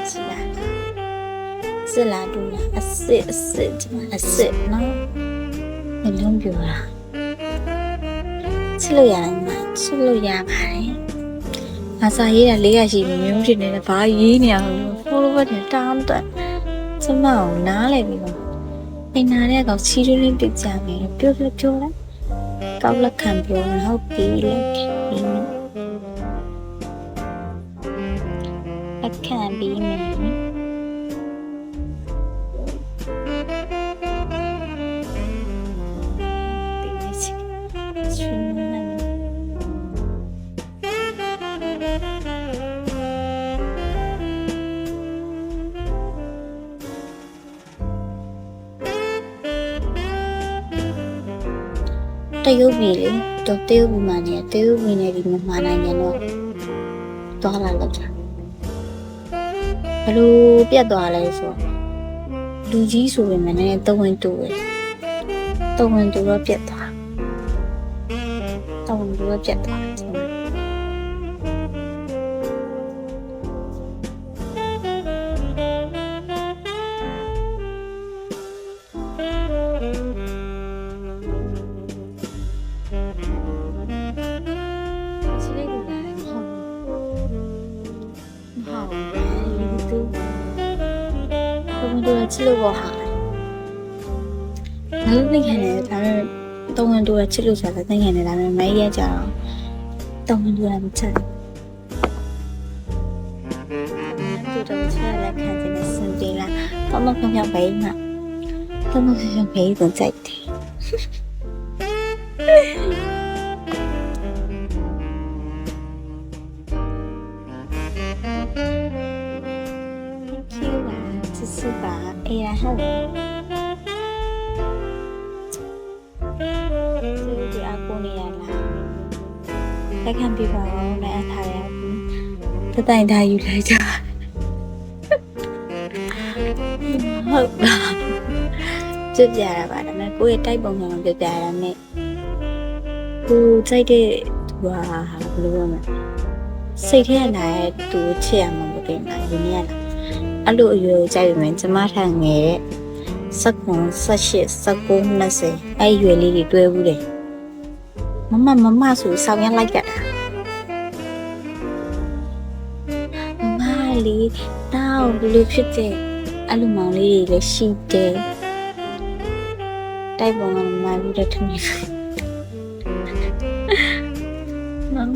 起来了，是啦，对啦，怎么喏？你弄表啦？吃了呀嘛，吃了呀牌。阿啥爷爷离开是没有钱的，把一年付了我的账单，怎么拿来的嘛？哎，拿来搞七十年的价没，表了，搞了看表，然后比了看比没。တရုတ်ပြည်လေတော့တရုတ်ပြည်မှာနေတရုတ်ပြည်နဲ့ဒီမြန်မာနိုင်ငံတော့သွားလာလောက်တာဘလို့ပြတ်သွားလဲဆိုလူကြီးဆိုပေမဲ့လည်းတဝင်တူပဲတဝင်တူတော့ပြတ်သွားတဝင်တူတော့ပြတ်သွားချစ်လို့ပေါ့ဟာငါတို့သိခံတယ်ဒါပေမဲ့တောင်းဝန်တူချစ်လို့ဆိုတာသိခံတယ်ဒါပေမဲ့မဲရကြတော့တောင်းဝန်တူလည်းမချစ်ဘူးတူတော့ချစ်လက်ခံတဲ့စင်ပြေလားတော့မခင်ဗျဘေးမှာတော့မခင်ဗျဘေးကိုကြိုက်တယ်是吧？哎呀，好了。这个阿公你来啦？来看比宝来安排呀？他带他又来着。好啦，就这样吧，咱们过一代朋友就这样呢。我在这哇，不รู้มั้ยစိတ်ထဲနိုင်တူချစ်ရမှာမတင်ပါဘူးနည်းလားအဲ့လိုအရွယ်ကြိုက်ရင်ကျမထန်ငယ်19 18 19 20အဲ့ရွယ်လေးတွေတွဲဘူးတယ်မမဆိုစောင်းရလိုက်ကြတာမလေးတောင်းဘလို့ဖြစ်တဲ့အဲ့လိုမောင်လေးတွေလည်းရှိတယ်တိုက်ပုံကမဘူးတဲ့ထင်တယ်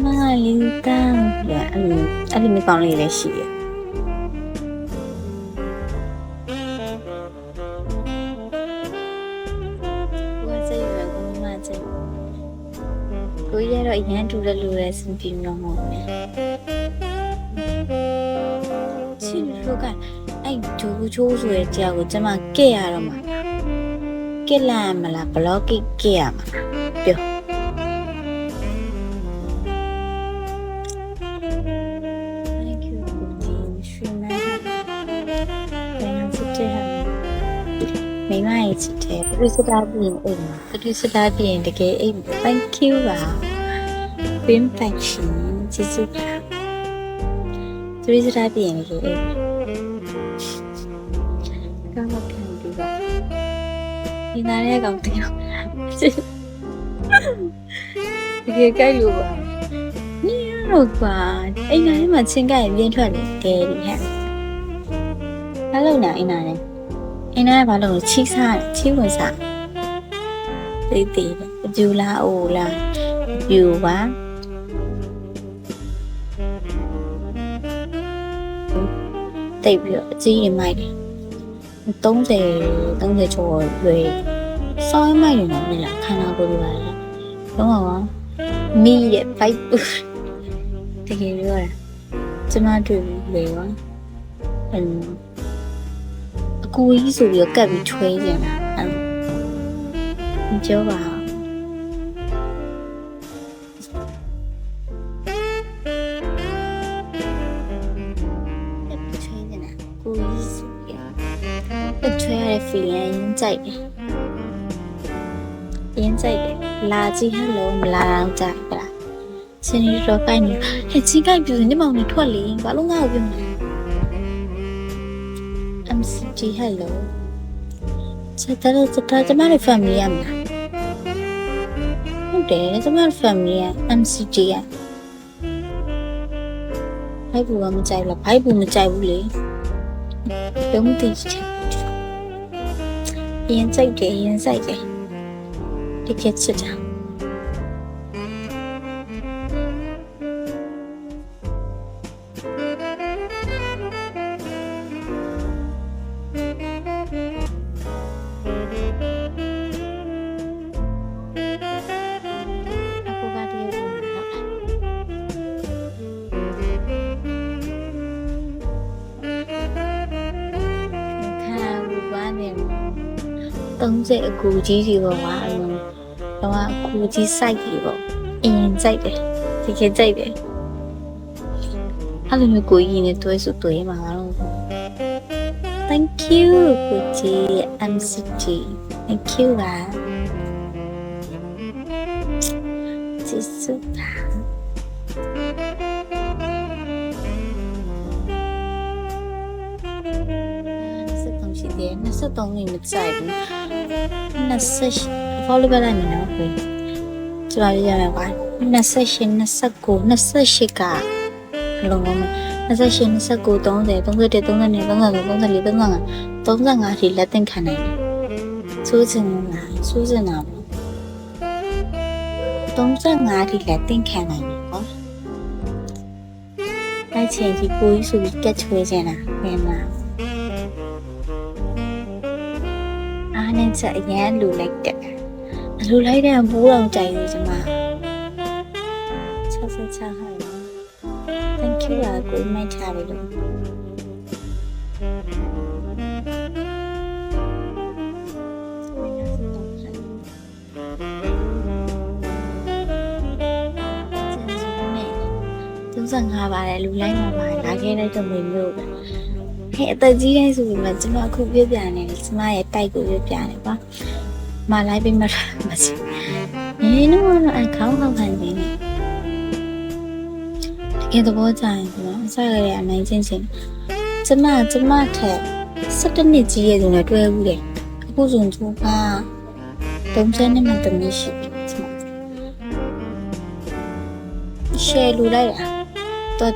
မလေးတောင်းအဲ့လိုမျိုးကောင်းလေးလည်းရှိတယ်ကိုရတော့အရန်တူတယ်လို့လည်းစင်ပြီးတော့မဟုတ်ဘူး။ရှင်တို့ကအဲ့ဒူချိုးဆိုတဲ့ကြောက်ကိုကျမကဲ့ရတော့မှာ။ကဲ့လာမလားဘလော့ကကဲ့ရမှာပြော။ Thank you ဒီရွှေမန်းဘယ်မှာစစ်တဲ့ဟာမိမရဲ့ချစ်တဲ့ပရိသတ်ပြင်းအိမ်မှာပရိသတ်ပြင်းတကယ်အိမ် Thank you ပါပင်းပိုင်ရှင်ကျေးဇူးပါပရိသတ်ပြင်းလေအိမ်ကောင်းခံပြီးပါဒီနားရဲ့ကောင်တယောက်တကယ်ကြိုက်လို့ပါနီးတော့ကွာအိမ်နားထဲမှာချင်းကြိုက်ပြင်းထွက်နေတယ်ဒီဟဲ့ဘာလို့လဲအိမ်နားထဲအိမ်ထဲဘာလို့ချီဝင်စားသေးတယ်ပြူလားအိုလားပြူပါတိတ်ပြီးတော့အကြီးရင်မိုက်တယ်30ကျော်လွယ်စောင်းမိုက်နေတော့မလားခန္ဓာကိုယ်တွေပါလားလုံးဝမီးရဲ့ vibe တကယ်ပြောတာကျမတွေ့ပြီလေပါအကူကြီးဆိုပြီးတော့ကတ်ပြီးချွေးနေတာမပြောပါချွေးနေတာကိုကြီးဆိုပြီးတော့ချွေးရတဲ့ feeling ရင်းကြိုက်တယ်လာကြည့်ဟယ်လိုမလာတော့ကြပါလားချင်းရီတော့ကိုက်နေဟဲ့ချင်းကိုက်ပြူနေမောင်နေထွက်လေဘာလို့ငါ့ကိုပြောနေ MCG hello ဒါကျမတို့ family ရမှာဟုတ်တယ်ကျမတို့ family ရ MCG ရဘိုက်ဘူးကမကြိုက်ဘူးလားဘိုက်ဘူးမကြိုက်ဘူးလေဘယ်မှသိချင်ရင်စိုက်တယ်တကယ်ချစ်တာ30အကူကြီးစီပေါ့ကွာတော့အကူကြီးစိုက်ကြီးပေါ့အရင်စိုက်တယ်တကယ်စိုက်တယ်အဲ့လိုမျိုးကိုကြီးနဲ့တွဲဆိုတွဲမှာတော့ Thank you ကိုကြီး MCG Thank you ပါကျေးဇူးပါ23နေမကြိုက်ဘူး28 follow လိုက်မယ်နော်ကိုကျမပြရမယ်ကွာ28 29 28ကလုံးဝ28 29 30 31 32 33 34 35ထိလက်သင့်ခံနိုင်တယ်စိုးစင်တာပေါ့35ထိလက်သင့်ခံနိုင်တယ်ကွာအဲ့ချိန်ကြီးကိုကြီးဆိုပြီးကက်ချွေးနေတာခင်ဗျာနဲ့ချက်အရန်လူလိုက်တဲ့ဘူးအောင်ကြိုက်လို့ကျမ66ဟဲ့ Thank you ပါကိုမိုက်ထားပြီလို့35ပါတယ်လူလိုက်မှာပါလာခဲ့တဲ့တမွေမျိုးပဲဟဲ့အသက်ကြီးတိုင်းဆိုပြီးမှကျမအခုပြပြနေတယ်ကျမရဲ့တိုက်ကိုပြပြနေပါမလိုက်ပြီးမှမစနေတော့အခေါင်းခံနေတယ်တကယ်တော့ကြာရင်ပေါ့အစားရတဲ့အနိုင်ချင်းကျမထက်17နှစ်ကြီးရဲ့သူနဲ့တွဲဘူးလေအခုဆိုသူက30နှစ်မှတမီးရှိပြီကျမရှယ်လူလိုက်တာ